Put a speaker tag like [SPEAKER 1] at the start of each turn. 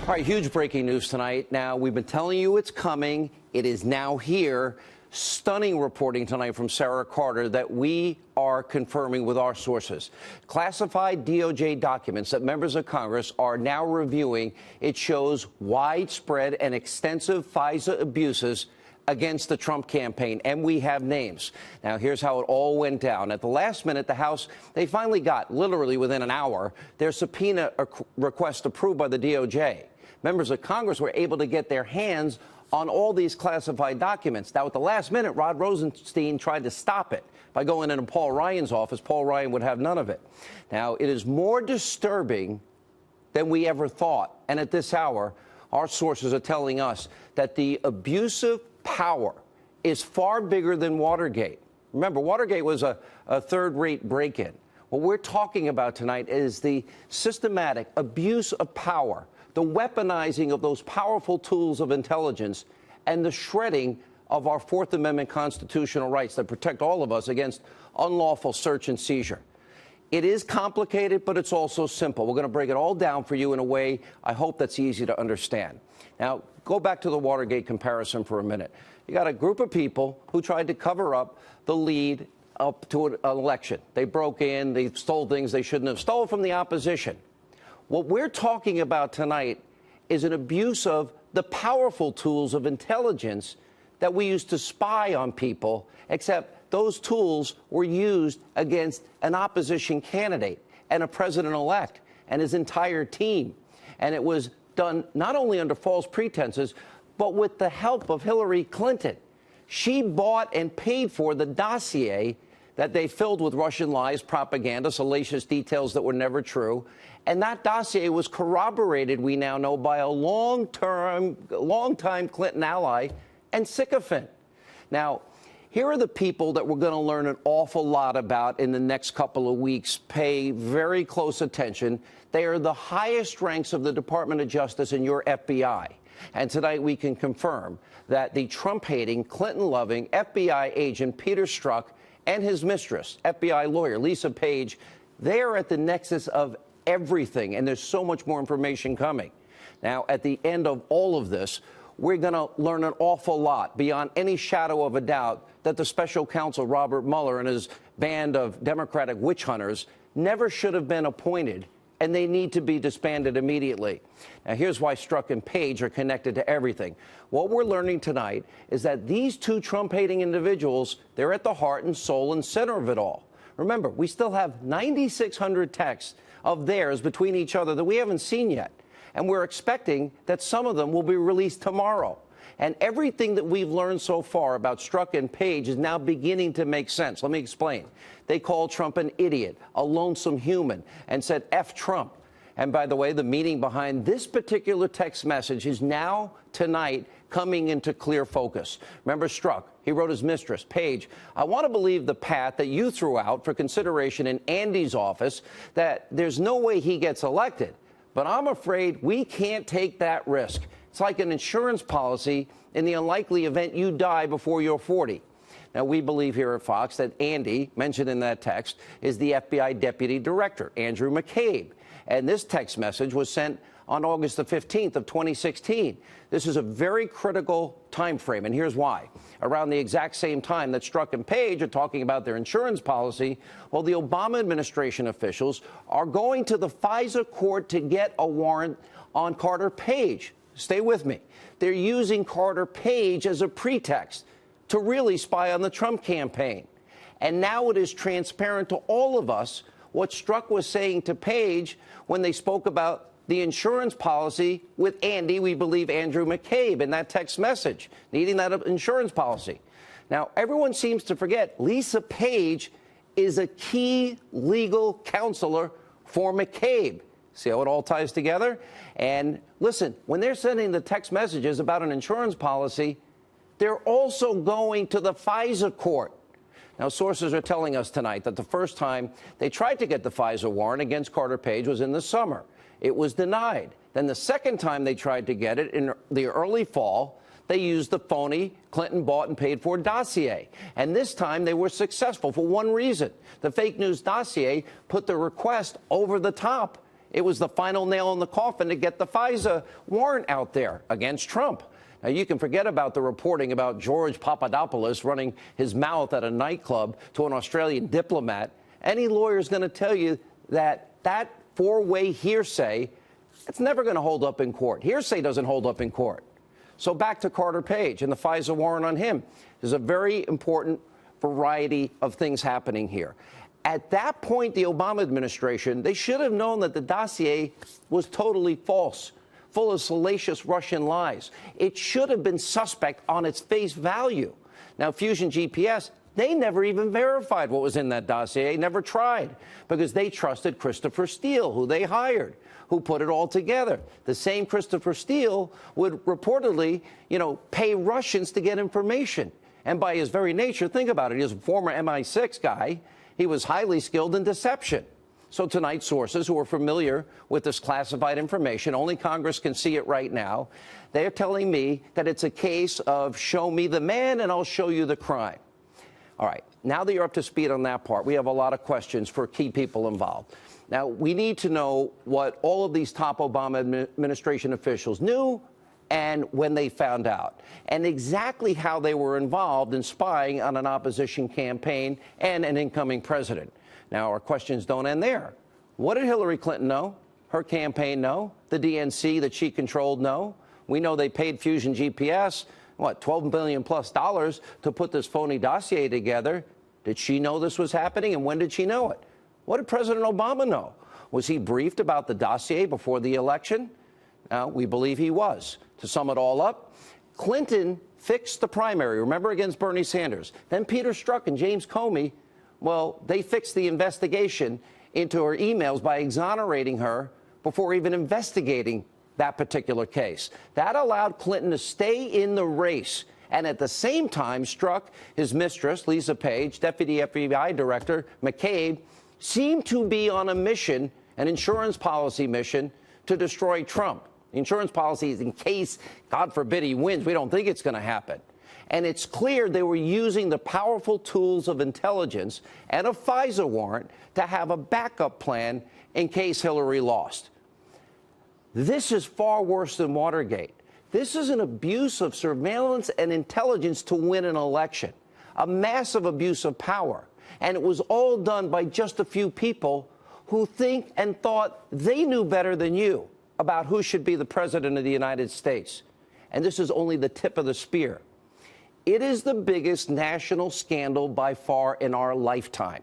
[SPEAKER 1] All right, huge breaking news tonight. Now, we've been telling you it's coming. It is now here. Stunning reporting tonight from Sarah Carter that we are confirming with our sources. Classified DOJ documents that members of Congress are now reviewing. It shows widespread and extensive FISA abuses against the Trump campaign, and we have names. Now, here's how it all went down. At the last minute, the House, they finally got, literally within an hour, their subpoena request approved by the DOJ. Members of Congress were able to get their hands on all these classified documents. Now, at the last minute, Rod Rosenstein tried to stop it by going into Paul Ryan's office. Paul Ryan would have none of it. Now, it is more disturbing than we ever thought. And at this hour, our sources are telling us that the abusive power is far bigger than Watergate. Remember, Watergate was a third-rate break-in. What we're talking about tonight is the systematic abuse of power, the weaponizing of those powerful tools of intelligence, and the shredding of our Fourth Amendment constitutional rights that protect all of us against unlawful search and seizure. It is complicated, but it's also simple. We're going to break it all down for you in a way I hope that's easy to understand. Now, go back to the Watergate comparison for a minute. You got a group of people who tried to cover up the lead up to an election. They broke in, they stole things they shouldn't have, stole from the opposition. What we're talking about tonight is an abuse of the powerful tools of intelligence that we use to spy on people, except those tools were used against an opposition candidate and a president-elect and his entire team. And it was done not only under false pretenses, but with the help of Hillary Clinton. She bought and paid for the dossier that they filled with Russian lies, propaganda, salacious details that were never true. And that dossier was corroborated, we now know, by a long-time Clinton ally and sycophant. Now, here are the people that we're going to learn an awful lot about in the next couple of weeks. Pay very close attention. They are the highest ranks of the Department of Justice in your FBI. And tonight we can confirm that the Trump-hating, Clinton-loving FBI agent Peter Strzok and his mistress, FBI lawyer Lisa Page, they are at the nexus of everything, and there's so much more information coming. Now, at the end of all of this, we're going to learn an awful lot, beyond any shadow of a doubt, that the special counsel Robert Mueller and his band of Democratic witch hunters never should have been appointed, and they need to be disbanded immediately. Now, here's why Strzok and Page are connected to everything. What we're learning tonight is that these two Trump-hating individuals, they're at the heart and soul and center of it all. Remember, we still have 9,600 texts of theirs between each other that we haven't seen yet. And we're expecting that some of them will be released tomorrow. And everything that we've learned so far about Strzok and Page is now beginning to make sense. Let me explain. They called Trump an idiot, a lonesome human, and said, F Trump. And by the way, the meaning behind this particular text message is now, tonight, coming into clear focus. Remember Strzok? He wrote his mistress, Page, I want to believe the path that you threw out for consideration in Andy's office, that there's no way he gets elected. But I'm afraid we can't take that risk. It's like an insurance policy in the unlikely event you die before you're 40. Now, we believe here at Fox that Andy, mentioned in that text, is the FBI Deputy Director, Andrew McCabe. And this text message was sent on August the 15th of 2016. This is a very critical time frame, and here's why. Around the exact same time that Strzok and Page are talking about their insurance policy, well, the Obama administration officials are going to the FISA court to get a warrant on Carter Page. Stay with me. They're using Carter Page as a pretext to really spy on the Trump campaign. And now it is transparent to all of us what Strzok was saying to Page when they spoke about the insurance policy with Andy, we believe Andrew McCabe, in that text message, needing that insurance policy. Now, everyone seems to forget Lisa Page is a key legal counselor for McCabe. See how it all ties together? And listen, when they're sending the text messages about an insurance policy, they're also going to the FISA court. Now, sources are telling us tonight that the first time they tried to get the FISA warrant against Carter Page was in the summer. It was denied. Then the second time they tried to get it in the early fall, they used the phony Clinton bought and paid for dossier. And this time they were successful for one reason. The fake news dossier put the request over the top. It was the final nail in the coffin to get the FISA warrant out there against Trump. Now, you can forget about the reporting about George Papadopoulos running his mouth at a nightclub to an Australian diplomat. Any lawyer is going to tell you that that four-way hearsay, it's never going to hold up in court. Hearsay doesn't hold up in court. So back to Carter Page and the FISA warrant on him. There's a very important variety of things happening here. At that point, the Obama administration, they should have known that the dossier was totally false, full of salacious Russian lies. It should have been suspect on its face value. Now, Fusion GPS, they never even verified what was in that dossier, never tried, because they trusted Christopher Steele, who they hired, who put it all together. The same Christopher Steele would reportedly, pay Russians to get information. And by his very nature, think about it, he was a former MI6 guy. He was highly skilled in deception. So tonight, sources who are familiar with this classified information, only Congress can see it right now, they're telling me that it's a case of show me the man and I'll show you the crime. All right, now that you're up to speed on that part, we have a lot of questions for key people involved. Now, we need to know what all of these top Obama administration officials knew and when they found out, and exactly how they were involved in spying on an opposition campaign and an incoming president. Now, our questions don't end there. What did Hillary Clinton know? Her campaign know? The DNC that she controlled know? We know they paid Fusion GPS, $12 billion plus to put this phony dossier together. Did she know this was happening, and when did she know it? What did President Obama know? Was he briefed about the dossier before the election? We believe he was. To sum it all up, Clinton fixed the primary, remember, against Bernie Sanders. Then Peter Strzok and James Comey, they fixed the investigation into her emails by exonerating her before even investigating that particular case. That allowed Clinton to stay in the race. And at the same time, Strzok, his mistress, Lisa Page, Deputy FBI Director McCabe, seemed to be on a mission, an insurance policy mission, to destroy Trump. The insurance policy is in case, God forbid, he wins. We don't think it's going to happen. And it's clear they were using the powerful tools of intelligence and a FISA warrant to have a backup plan in case Hillary lost. This is far worse than Watergate. This is an abuse of surveillance and intelligence to win an election, a massive abuse of power. And it was all done by just a few people who think and thought they knew better than you about who should be the president of the United States. And this is only the tip of the spear. It is the biggest national scandal by far in our lifetime.